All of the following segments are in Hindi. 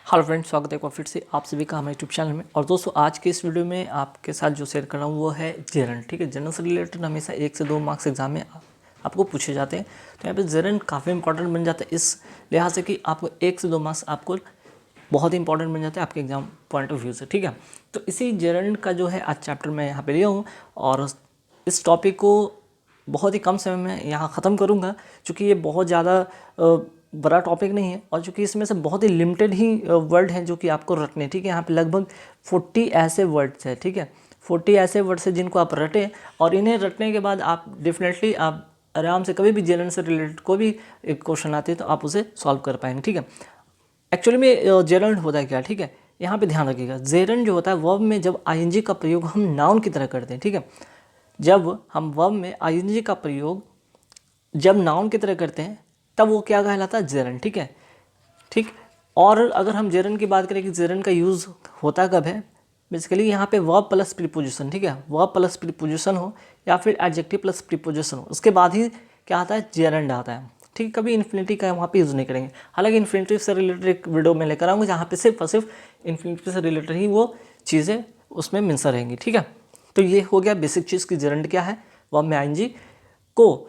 हेलो फ्रेंड्स, स्वागत है एक बार फिर से आप सभी का हमारे यूट्यूब चैनल में। और दोस्तों, आज के इस वीडियो में आपके साथ जो शेयर कर रहा हूँ वो है जेरन। ठीक है, जनरल से रिलेटेड हमेशा 1 से 2 मार्क्स एग्जाम में आपको पूछे जाते हैं। तो यहाँ पे जेरन काफ़ी इंपॉर्टेंट बन जाता है इस लिहाज से कि आपको 1 से 2 मार्क्स आपको बहुत ही इंपॉर्टेंट बन जाता है आपके एग्जाम पॉइंट ऑफ व्यू से। ठीक है, तो इसी जेरन का जो है आज चैप्टर मैं यहाँ पर लिया हूँ और इस टॉपिक को बहुत ही कम समय में यहाँ ख़त्म करूँगा, क्योंकि ये बहुत ज़्यादा बड़ा टॉपिक नहीं है और चूँकि इसमें से बहुत ही लिमिटेड ही वर्ड हैं जो कि आपको रटने। ठीक है, यहाँ पे लगभग 40 ऐसे वर्ड्स हैं। ठीक है, 40 ऐसे वर्ड्स हैं जिनको आप रटें और इन्हें रटने के बाद आप डेफिनेटली आप आराम से कभी भी जेरन से रिलेटेड कोई भी एक क्वेश्चन आते हैं तो आप उसे सॉल्व कर पाएंगे। ठीक है, एक्चुअली में जेरन होता है क्या? ठीक है, यहाँ पे ध्यान रखिएगा, जेरन जो होता है वर्ब में जब आईएनजी का प्रयोग हम नाउन की तरह करते हैं। ठीक है, जब हम वर्ब में आईएनजी का प्रयोग जब नाउन की तरह करते हैं तब वो क्या कहलाता है? जेरन। ठीक है, ठीक। और अगर हम जेरन की बात करें कि जेरन का यूज़ होता कब है, बेसिकली यहाँ पे वर्ब प्लस प्रीपोजिशन, ठीक है, वर्ब प्लस प्रीपोजिशन हो या फिर एडजेक्टिव प्लस प्रीपोजिशन हो, उसके बाद ही क्या आता है? जेरन आता है। ठीक, कभी इन्फिनिटी का वहाँ पे यूज़ नहीं करेंगे। हालांकि इन्फिनिटी से रिलेटेड एक वीडियो में लेकर आऊँगा जहाँ पे सिर्फ और सिर्फ इन्फिनिटी से रिलेटेड ही वो चीज़ें उसमें मेंशन रहेंगी। ठीक है, तो ये हो गया बेसिक चीज़ की जेरन क्या है। वर्ब में आईएनजी को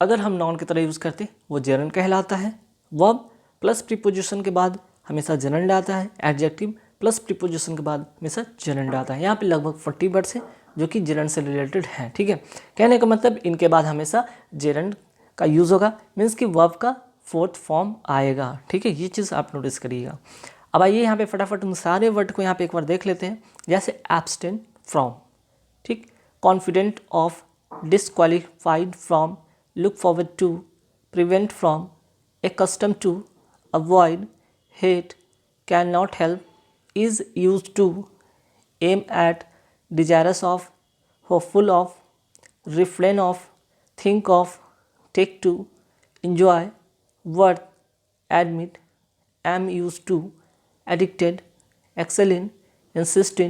अगर हम नाउन की तरह यूज़ करते वो जेरन कहलाता है। वर्ब प्लस प्रीपोजिशन के बाद हमेशा जेरन आता है, एडजेक्टिव प्लस प्रीपोजिशन के बाद हमेशा जेरन आता है। यहाँ पे लगभग 40 वर्ड्स हैं जो कि जेरन से रिलेटेड हैं। ठीक है, कहने का मतलब इनके बाद हमेशा जेरन का यूज़ होगा, मीन्स कि वर्ब का 4th फॉर्म आएगा। ठीक है, ये चीज़ आप नोटिस करिएगा। अब आइए यहाँ पे फटाफट उन सारे वर्ड को यहाँ पे एक बार देख लेते हैं। जैसे एब्सटेन फ्रॉम, ठीक, confident of, disqualified from, look forward to, prevent from, accustomed to, avoid, hate, cannot help, is used to, aim at, desirous of, hopeful of, refrain of, think of, take to, enjoy, worth, admit, am used to, addicted, excel in, insist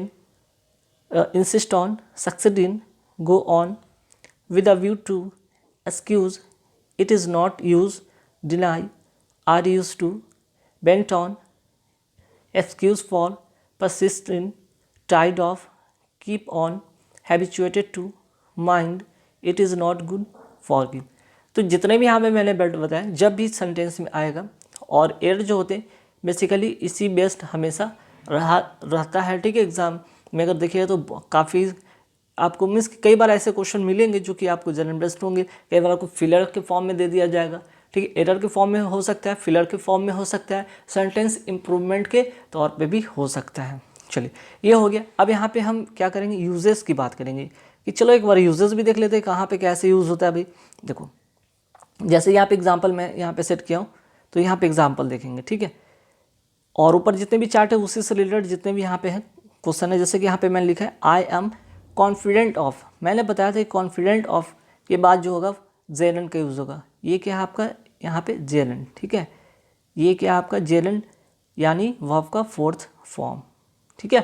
on, succeed in, go on, with a view to, excuse, it is not use, deny, are used to, bent on, excuse for, persist in, tied off, keep on, habituated to, mind, it is not good, forgive। तो जितने भी यहाँ पे मैंने वर्ड बताया जब भी सेंटेंस में आएगा और एड जो होते हैं बेसिकली इसी बेस्ड हमेशा रहता है। ठीक है, एग्जाम में अगर देखिएगा तो काफ़ी आपको मीन्स कई बार ऐसे क्वेश्चन मिलेंगे जो कि आपको जनरल बेस्ड होंगे, कई बार आपको फिलर के फॉर्म में दे दिया जाएगा। ठीक है, एरर के फॉर्म में हो सकता है, फिलर के फॉर्म में हो सकता है, सेंटेंस इंप्रूवमेंट के तौर पे भी हो सकता है। चलिए, ये हो गया। अब यहाँ पे हम क्या करेंगे? यूजेस की बात करेंगे कि चलो एक बार यूजेस भी देख लेते हैं कहाँ पे कैसे यूज़ होता है। भाई देखो, जैसे यहाँ पे एग्जाम्पल मैं यहाँ पे सेट किया हूँ तो यहाँ पे एग्जाम्पल देखेंगे। ठीक है, और ऊपर जितने भी चार्ट है उसी से रिलेटेड जितने भी यहाँ पे हैं क्वेश्चन है, जैसे कि यहाँ पे मैंने लिखा है आई एम कॉन्फिडेंट ऑफ। मैंने बताया था कॉन्फिडेंट ऑफ के बाद जो होगा जेरन का यूज़ होगा। ये क्या है आपका यहाँ पे? जेरन। ठीक है, ये क्या है आपका? जेरन, यानी वर्ब का 4th फॉर्म। ठीक है,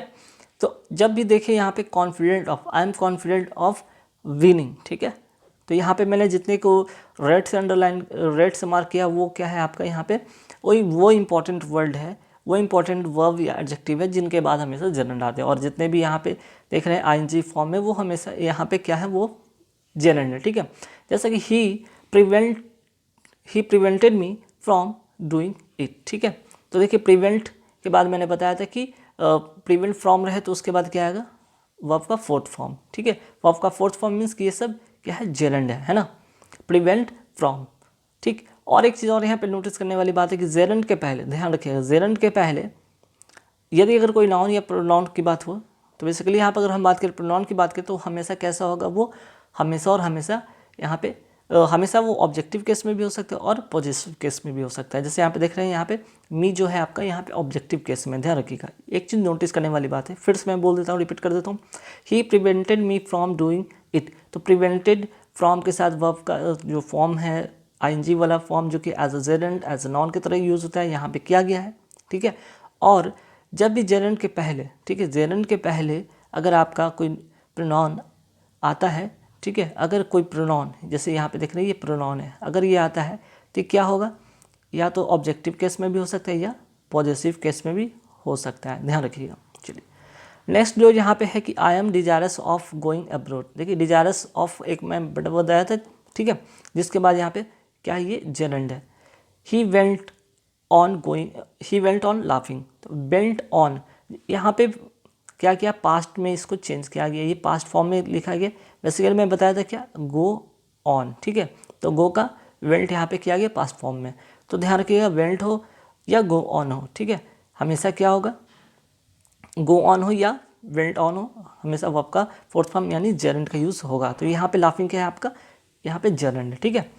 तो जब भी देखें यहाँ पे confident of, I am confident of winning. ठीक है, तो यहाँ पे मैंने जितने को रेड से अंडरलाइन, रेड से मार्क किया वो क्या है आपका यहाँ पे? वो इंपॉर्टेंट वर्ड है, वो इंपॉर्टेंट वर्ब या एडजेक्टिव है जिनके बाद हमेशा जेरन आते हैं। और जितने भी यहाँ पे देख रहे हैं आईएनजी फॉर्म में वो हमेशा यहाँ पे क्या है? वो जेरन है। ठीक है, जैसा कि he prevented me from doing it. ठीक है, तो देखिए प्रिवेंट के बाद मैंने बताया था कि प्रिवेंट फ्रॉम रहे तो उसके बाद क्या आएगा? वर्ब का 4th फॉर्म। ठीक है, वर्ब का 4th फॉर्म मीन्स कि ये सब क्या है? जेरन है ना, प्रिवेंट फ्रॉम। ठीक, और एक चीज़ और यहाँ पे नोटिस करने वाली बात है कि जेरन के पहले ध्यान रखिएगा, जेरन के पहले यदि अगर कोई नाउन या प्रोनाउन की बात हो तो बेसिकली यहाँ पर अगर हम बात करें प्रोनाउन की बात करें तो हमेशा कैसा होगा? वो हमेशा और हमेशा यहाँ पे हमेशा वो ऑब्जेक्टिव केस में भी हो सकता है और पॉजिटिव केस में भी हो सकता है। जैसे यहाँ पे देख रहे हैं यहाँ पे मी जो है आपका यहाँ पे ऑब्जेक्टिव केस में। ध्यान रखिएगा, एक चीज़ नोटिस करने वाली बात है, फिर से मैं बोल देता हूँ, रिपीट कर देता हूँ। He prevented me from doing it, तो प्रिवेंटेड फ्रॉम के साथ वर्ब का जो फॉर्म है आईएनजी वाला फॉर्म जो कि as a gerund, as a noun की तरह यूज़ होता है, यहाँ पे किया गया है। ठीक है, और जब भी जेरंड के पहले, ठीक है, जेरंड के पहले अगर आपका कोई प्रोनाउन आता है, ठीक है, अगर कोई प्रोनाउन जैसे यहाँ पे देख रहे हैं ये प्रोनाउन है, अगर ये आता है तो क्या होगा? या तो ऑब्जेक्टिव केस में भी हो सकता है या पॉजिटिव केस में भी हो सकता है, ध्यान रखिएगा। चलिए नेक्स्ट जो यहाँ पे है कि I am desirous of going abroad. देखिए डिजायरस ऑफ एक मैं बताया था, ठीक है, जिसके बाद यहाँ पे क्या है, ये जेरेंड है। He went on going, he went on laughing, तो वेंट ऑन यहाँ पे क्या किया, पास्ट में इसको चेंज किया गया, ये पास्ट फॉर्म में लिखा गया। बेसिकली मैं बताया था क्या, गो ऑन, ठीक है, तो गो का वेंट यहाँ पे किया गया पास्ट फॉर्म में। तो ध्यान रखिएगा वेंट हो या गो ऑन हो, ठीक है, हमेशा क्या होगा, गो ऑन हो या वेंट ऑन हो, हमेशा वर्ब का फोर्थ फॉर्म यानी जेरेंड का यूज़ होगा। तो यहाँ पे लाफिंग क्या है आपका, यहाँ पे जेरेंड, ठीक है।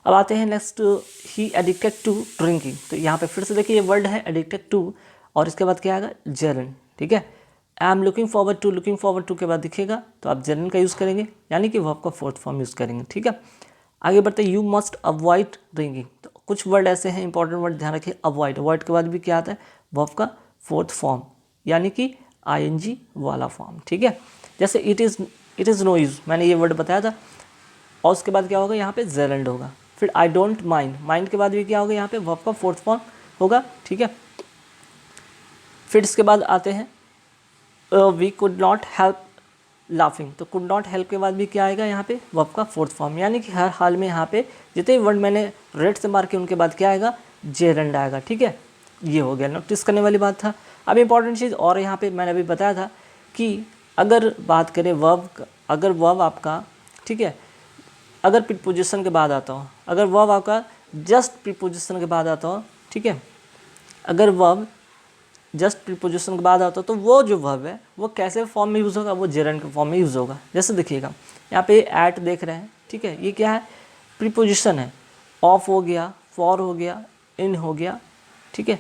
अब आते हैं next, he addicted to drinking. तो यहाँ पे फिर से देखिए ये वर्ड है एडिक्टेड टू और इसके बाद क्या आएगा, जेरेंड, ठीक है। I am looking forward to के बाद दिखेगा तो आप जेरेंड का यूज़ करेंगे, यानी कि वर्ब का फोर्थ फॉर्म यूज़ करेंगे, ठीक है। आगे बढ़ते यू मस्ट अवॉइड ड्रिंकिंग। तो कुछ वर्ड ऐसे हैं इंपॉर्टेंट वर्ड, ध्यान रखिए। अवॉइड के बाद भी क्या आता है, वर्ब का फोर्थ फॉर्म यानी कि आईएनजी वाला फॉर्म, ठीक है। जैसे इट इज़ नो यूज़, मैंने ये वर्ड बताया था, और उसके बाद क्या होगा, यहाँ पे जेरेंड होगा। फिर आई डोंट माइंड के बाद भी क्या होगा, यहाँ पे वर्ब का फोर्थ फॉर्म होगा, ठीक है। फिर इसके बाद आते हैं we could not help laughing. तो कुड नॉट हेल्प के बाद भी क्या आएगा, यहाँ पे वर्ब का फोर्थ फॉर्म, यानी कि हर हाल में यहाँ पे जितने वर्ड मैंने रेड से मार के उनके बाद क्या आएगा, जेरेंड आएगा, ठीक है। ये हो गया, नोटिस करने वाली बात था। अब इंपॉर्टेंट चीज़ और यहाँ पे मैंने अभी बताया था कि अगर बात करें वर्ब, अगर वर्ब आपका, ठीक है, अगर प्रीपोजिशन के बाद आता हो, अगर वर्ब आपका जस्ट प्रीपोजिशन के बाद आता हो, ठीक है, अगर वर्ब जस्ट प्रीपोजिशन के बाद आता हो तो वो जो वर्ब है वो कैसे फॉर्म में यूज़ होगा, वो जेरेंड के फॉर्म में यूज़ होगा। जैसे देखिएगा यहाँ पे एट देख रहे हैं, ठीक है, ये क्या है, प्रीपोजिशन है, ऑफ हो गया, फॉर हो गया, इन हो गया, ठीक है।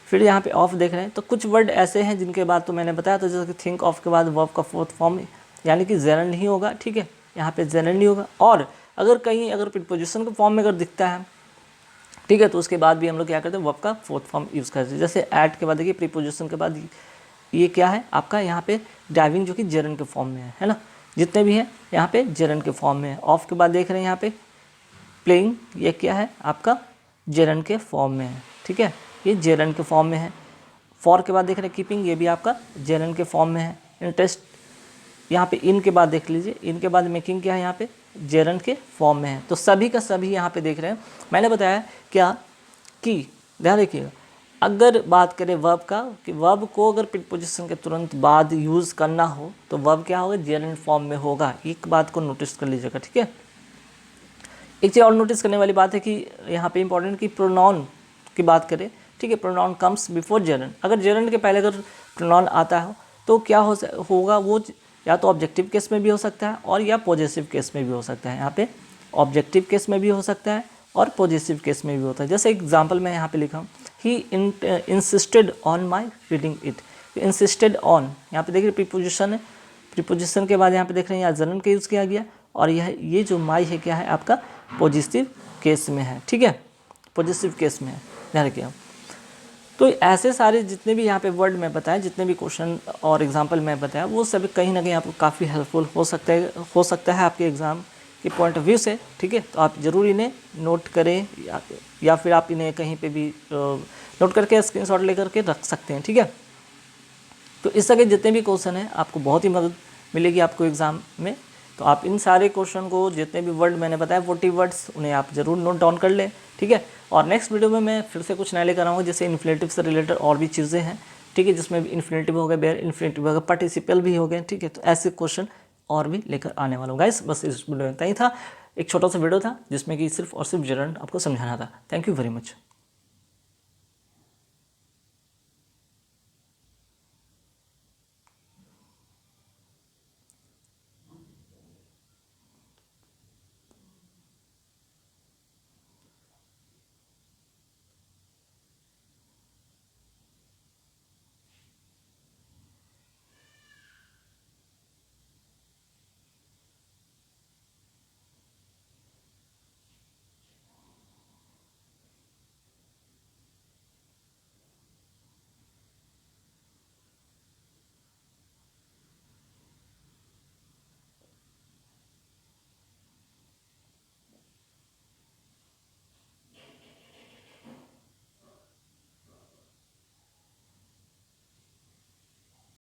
फिर यहाँ पे ऑफ देख रहे हैं, तो कुछ वर्ड ऐसे हैं जिनके बाद तो मैंने बताया था, जैसे कि थिंक ऑफ के बाद वर्ब का फोर्थ फॉर्म यानी कि जेरेंड ही होगा, ठीक है, यहाँ पे जेरेंड नहीं होगा। और अगर कहीं अगर प्रीपोजिशन के फॉर्म में अगर दिखता है, ठीक है, तो उसके बाद भी हम लोग क्या करते हैं, वर्ब का फोर्थ फॉर्म यूज़ करते हैं। जैसे ऐट के बाद देखिए प्रीपोजिशन के बाद ये क्या है आपका, यहाँ पे ड्राइविंग जो कि जेरेंड के फॉर्म में है ना, जितने भी हैं यहाँ पे जेरेंड के फॉर्म में है। ऑफ के बाद देख रहे हैं यहाँ पे प्लेइंग, ये क्या है आपका जेरेंड के फॉर्म में है, ठीक है, ये जेरेंड के फॉर्म में है। फॉर के बाद देख रहे हैं कीपिंग, ये भी आपका जेरेंड के फॉर्म में है। इंटरेस्ट, यहाँ पे इन के बाद देख लीजिए, इनके बाद मेकिंग क्या है, यहाँ पे जेरेंड के फॉर्म में है। तो सभी का सभी यहाँ पे देख रहे हैं। मैंने बताया क्या कि ध्यान रखिएगा, अगर बात करें वर्ब का, कि वर्ब को अगर प्रीपोजिशन के तुरंत बाद यूज़ करना हो तो वर्ब क्या होगा, जेरेंड फॉर्म में होगा। एक बात को नोटिस कर लीजिएगा, ठीक है। एक चीज़ और नोटिस करने वाली बात है कि यहाँ पे इंपॉर्टेंट कि प्रोनाउन की बात करें, ठीक है, प्रोनाउन कम्स बिफोर जेरेंड। अगर जेरेंड के पहले अगर प्रोनाउन आता है तो क्या होगा, वो या तो ऑब्जेक्टिव केस में भी हो सकता है और या पॉजिटिव केस में भी हो सकता है। यहाँ पे ऑब्जेक्टिव केस में भी हो सकता है और पॉजिटिव केस में भी होता है। जैसे एग्जांपल मैं यहाँ पे लिखा हूँ, he insisted on my reading it. Insisted on, यहाँ पे देखिए प्रीपोजिशन है, प्रीपोजिशन के बाद यहाँ पे देख रहे हैं यहाँ जेरेंड का यूज़ किया गया, और ये जो माई है क्या है आपका पॉजिटिव केस में है, ठीक है, पॉजिटिव केस में है, ध्यान रखिए। तो ऐसे सारे जितने भी यहाँ पे वर्ड मैं बताया, जितने भी क्वेश्चन और एग्जांपल मैं बताया, वो सभी कहीं ना कहीं आपको काफ़ी हेल्पफुल हो सकता है आपके एग्ज़ाम के पॉइंट ऑफ व्यू से, ठीक है। तो आप ज़रूर इन्हें नोट करें या फिर आप इन्हें कहीं पे भी नोट करके स्क्रीनशॉट लेकर के रख सकते हैं, ठीक है। तो इस तरह के जितने भी क्वेश्चन हैं आपको बहुत ही मदद मिलेगी आपको एग्ज़ाम में। तो आप इन सारे क्वेश्चन को, जितने भी वर्ड मैंने बताया 40 वर्ड्स, उन्हें आप ज़रूर नोट डाउन कर लें, ठीक है। और नेक्स्ट वीडियो में मैं फिर से कुछ नया लेकर आऊँगा, जैसे इन्फ्लेटिव से रिलेटेड और भी चीज़ें हैं, ठीक है, जिसमें इन्फ्लेटिव हो गए, बेयर इन्फ्लेटिव हो गए, पार्टिसिपल भी हो गए, ठीक है। तो ऐसे क्वेश्चन और भी लेकर आने वाला हूँ गाइस। बस इस वीडियो में इतना ही था, एक छोटा सा वीडियो था जिसमें कि सिर्फ और सिर्फ जेरेंड आपको समझाना था। Thank you very much.